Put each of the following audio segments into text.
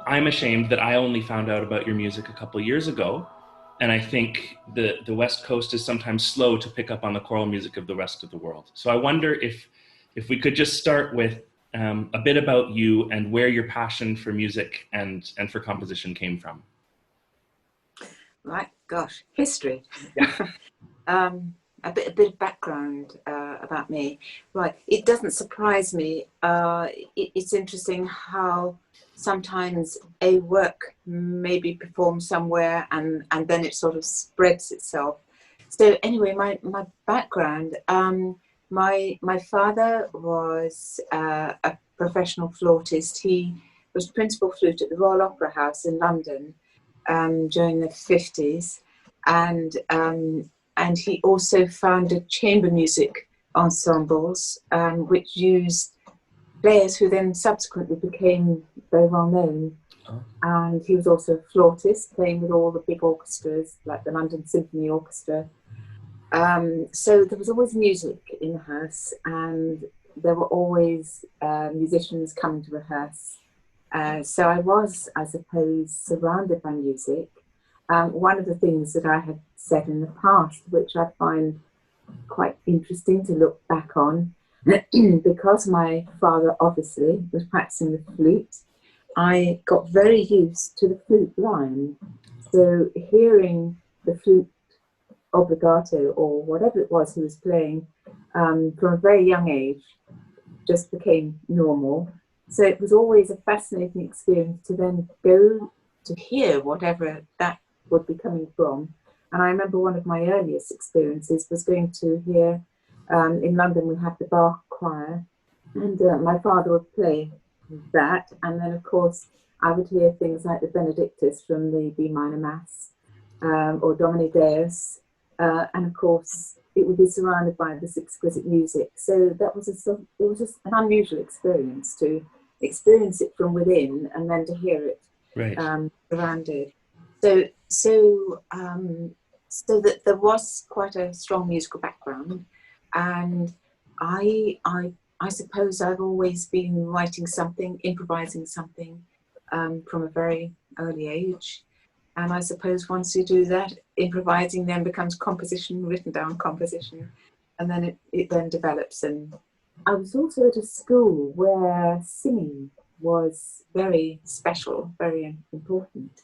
I'm ashamed that I only found out about your music a couple years ago. And I think the West Coast is sometimes slow to pick up on the choral music of the rest of the world. So I wonder if we could just start with a bit about you and where your passion for music and for composition came from. Right, gosh, history. Yeah. A bit of background about me. Right, it doesn't surprise me. It's interesting how sometimes a work may be performed somewhere and then it sort of spreads itself. So anyway, my background, my father was a professional flautist. He was principal flute at the Royal Opera House in London during the 50s, and he also founded chamber music ensembles, which used players who then subsequently became very well known. Oh. And he was also a flautist, playing with all the big orchestras, like the London Symphony Orchestra. So there was always music in the house, and there were always musicians coming to rehearse. So I was, I suppose, surrounded by music. One of the things that I had said in the past, which I find quite interesting to look back on, because my father obviously was practicing the flute, I got very used to the flute line. So hearing the flute obbligato or whatever it was he was playing from a very young age just became normal. So it was always a fascinating experience to then go to hear whatever that would be coming from. And I remember one of my earliest experiences was going to hear, in London we have the Bach choir, and my father would play that, and then of course I would hear things like the Benedictus from the B minor Mass, or Domine Deus, and of course it would be surrounded by this exquisite music. So that was it was just an unusual experience to experience it from within and then to hear it Right. surrounded. So that there was quite a strong musical background, and I suppose I've always been writing something, improvising something from a very early age. And I suppose once you do that, improvising then becomes composition, written down composition, and then it then develops. And I was also at a school where singing was very special, very important.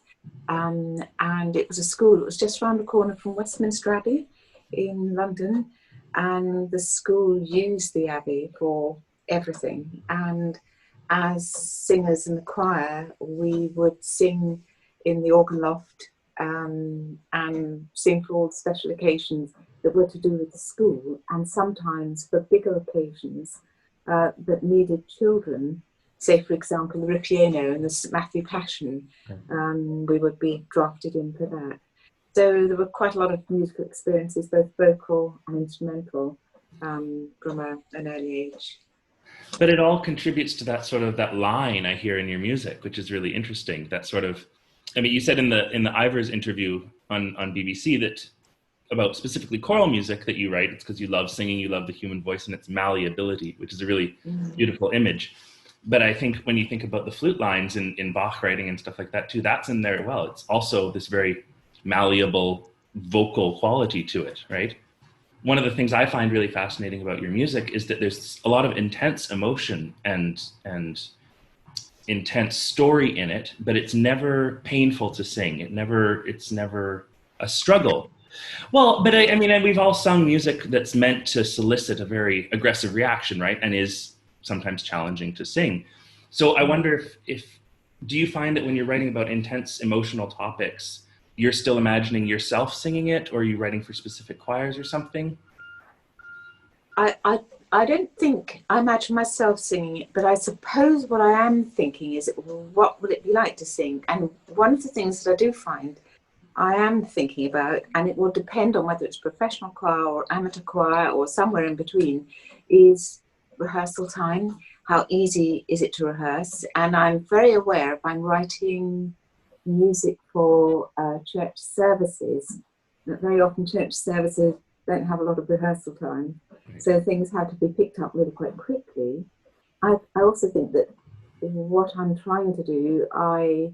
And it was a school that was just round the corner from Westminster Abbey in London. And the school used the Abbey for everything. And as singers in the choir, we would sing in the organ loft and sing for all the special occasions that were to do with the school, and sometimes for bigger occasions that needed children, say for example the Ripieno and the St Matthew Passion, we would be drafted in for that. So there were quite a lot of musical experiences, both vocal and instrumental, from an early age. But it all contributes to that sort of that line I hear in your music, which is really interesting. That sort of, I mean, you said in the Ivers interview on BBC that about specifically choral music that you write, it's because you love singing, you love the human voice and its malleability, which is a really beautiful image. But I think when you think about the flute lines in Bach writing and stuff like that too, that's in there as well. It's also this very malleable vocal quality to it, right? One of the things I find really fascinating about your music is that there's a lot of intense emotion and intense story in it, but it's never painful to sing. It's never a struggle. Well, but I mean, we've all sung music that's meant to solicit a very aggressive reaction, right? And is sometimes challenging to sing. So I wonder if do you find that when you're writing about intense emotional topics, you're still imagining yourself singing it, or are you writing for specific choirs or something? I don't think I imagine myself singing it, but I suppose what I am thinking is, what would it be like to sing? And one of the things that I do find I am thinking about, and it will depend on whether it's professional choir or amateur choir or somewhere in between, is rehearsal time. How easy is it to rehearse? And I'm very aware if I'm writing music for church services, that very often church services don't have a lot of rehearsal time. So things have to be picked up really quite quickly. I also think that what I'm trying to do, I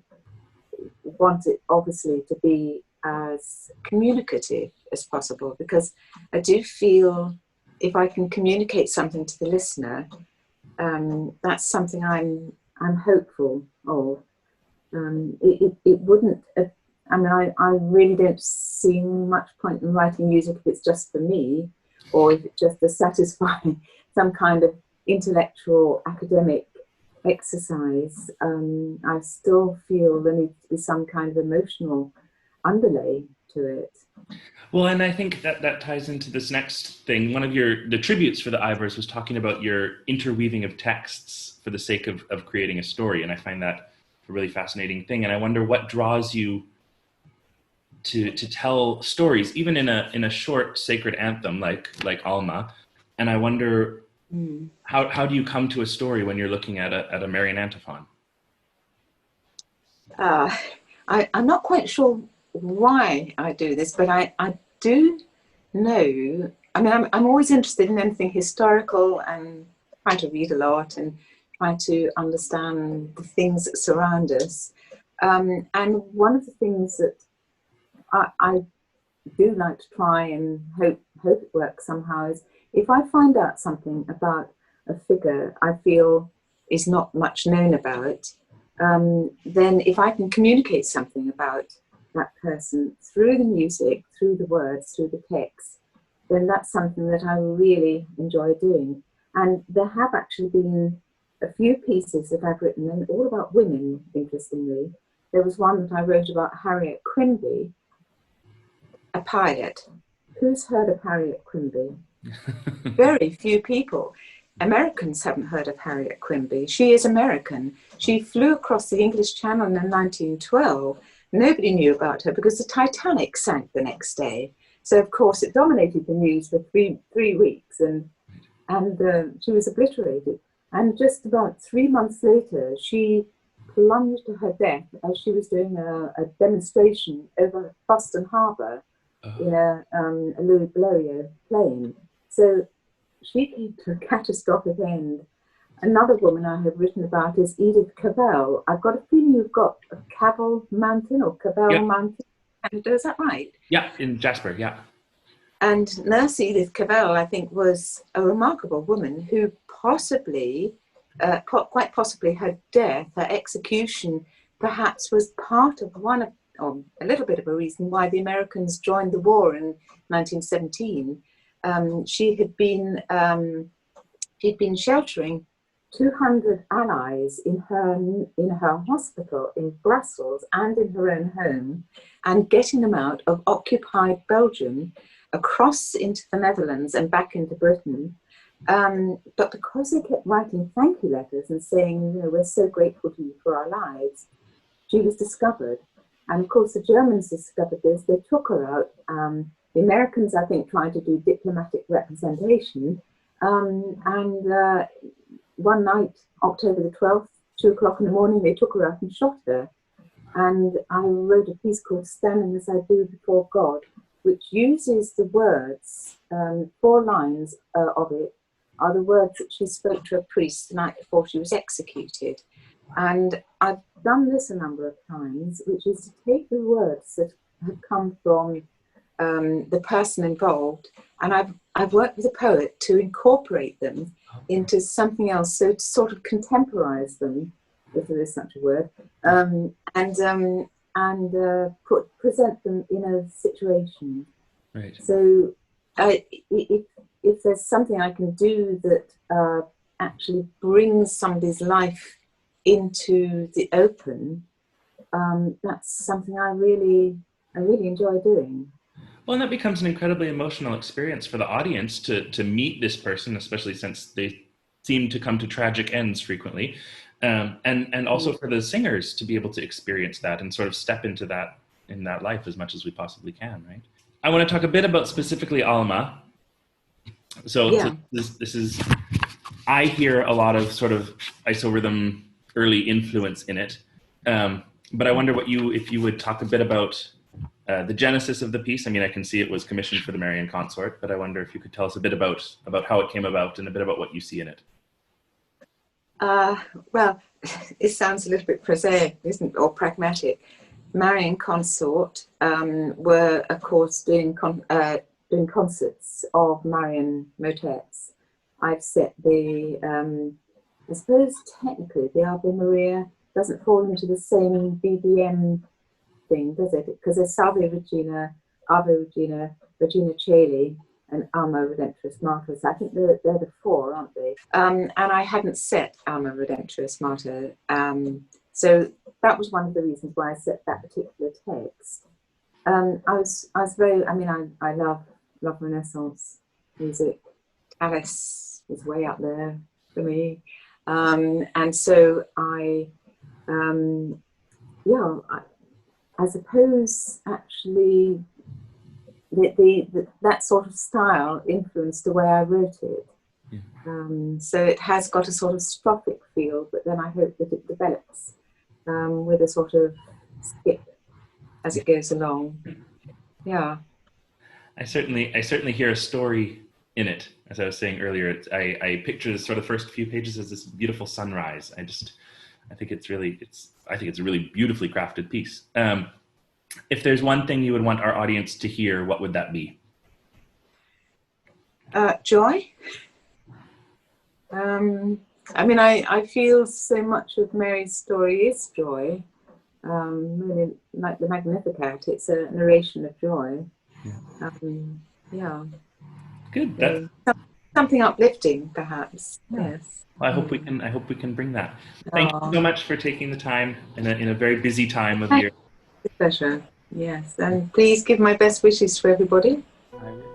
want it obviously to be as communicative as possible, because I do feel if I can communicate something to the listener, that's something I'm hopeful of. It wouldn't. I mean, I really don't see much point in writing music if it's just for me, or if it's just to satisfy some kind of intellectual academic exercise. I still feel there needs to be some kind of emotional underlay to it. Well, and I think that that ties into this next thing. One of the tributes for the Ivors was talking about your interweaving of texts for the sake of creating a story. And I find that a really fascinating thing. And I wonder what draws you to tell stories, even in a short sacred anthem like Alma. And I wonder how do you come to a story when you're looking at a Marian antiphon? I'm not quite sure why I do this, but I do know. I mean, I'm always interested in anything historical and try to read a lot and try to understand the things that surround us. And one of the things that I do like to try and hope it works somehow is if I find out something about a figure I feel is not much known about, then if I can communicate something about that person through the music, through the words, through the text, then that's something that I really enjoy doing. And there have actually been a few pieces that I've written, and all about women, interestingly. There was one that I wrote about Harriet Quimby, a pilot. Who's heard of Harriet Quimby? Very few people. Americans haven't heard of Harriet Quimby. She is American. She flew across the English Channel in 1912. Nobody knew about her because the Titanic sank the next day. So, of course, it dominated the news for three weeks, and she was obliterated. And just about 3 months later, she plunged to her death as she was doing a demonstration over Boston Harbour in a Louis Blériot plane. So she came to a catastrophic end. Another woman I have written about is Edith Cavell. I've got a feeling you've got Cavell Mountain or Cavell Mountain in Canada, is that right? Yeah, in Jasper, yeah. And Nurse Edith Cavell, I think, was a remarkable woman who possibly, quite possibly, her death, her execution, perhaps was part of or a little bit of a reason why the Americans joined the war in 1917. She'd been sheltering 200 allies in her hospital in Brussels and in her own home, and getting them out of occupied Belgium across into the Netherlands and back into Britain. But because they kept writing thank you letters and saying, you know, we're so grateful to you for our lives, she was discovered. And of course, the Germans discovered this. They took her out. The Americans, I think, tried to do diplomatic representation. And one night, October the 12th, 2 o'clock in the morning, they took her out and shot her. And I wrote a piece called Standing as I Do Before God, which uses the words, 4 lines of it are the words that she spoke to a priest the night before she was executed. And I've done this a number of times, which is to take the words that have come from the person involved, and I've worked with a poet to incorporate them into something else, so to sort of contemporize them, if there is such a word, and present them in a situation. Right. So if there's something I can do that actually brings somebody's life into the open, that's something I really enjoy doing. Well, and that becomes an incredibly emotional experience for the audience to meet this person, especially since they seem to come to tragic ends frequently, and also for the singers to be able to experience that and sort of step into that in that life as much as we possibly can, right? I want to talk a bit about specifically Alma. So this is, I hear a lot of sort of isorhythm early influence in it, but I wonder if you would talk a bit about the genesis of the piece. I mean, I can see it was commissioned for the Marian Consort, but I wonder if you could tell us a bit about how it came about and a bit about what you see in it. Well, it sounds a little bit prosaic, isn't it, or pragmatic. Marion Consort were, of course, doing concerts of Marion motets. I've set I suppose technically the Ave Maria doesn't fall into the same BBM thing, does it? Because there's Salve Regina, Ave Regina, Regina Caeli, and Alma Redemptoris Mater. So I think they're the four, aren't they? And I hadn't set Alma Redemptoris Mater. So that was one of the reasons why I set that particular text. I was very, I love Renaissance music. Alice is way up there for me. And so I suppose actually that sort of style influenced the way I wrote it. So it has got a sort of strophic feel, but then I hope that it develops with a sort of skip as it goes along. Yeah. I certainly hear a story in it. As I was saying earlier, I picture the sort of first few pages as this beautiful sunrise. I think it's a really beautifully crafted piece. If there's one thing you would want our audience to hear, what would that be? Joy. I feel so much of Mary's story is joy. Really, like the Magnificat, it's a narration of joy. Yeah. Good. Something uplifting, perhaps. Yeah. Yes. Well, I hope we can bring that. Thank you so much for taking the time in a very busy time of year. It's a pleasure. Yes, and please give my best wishes to everybody. I will.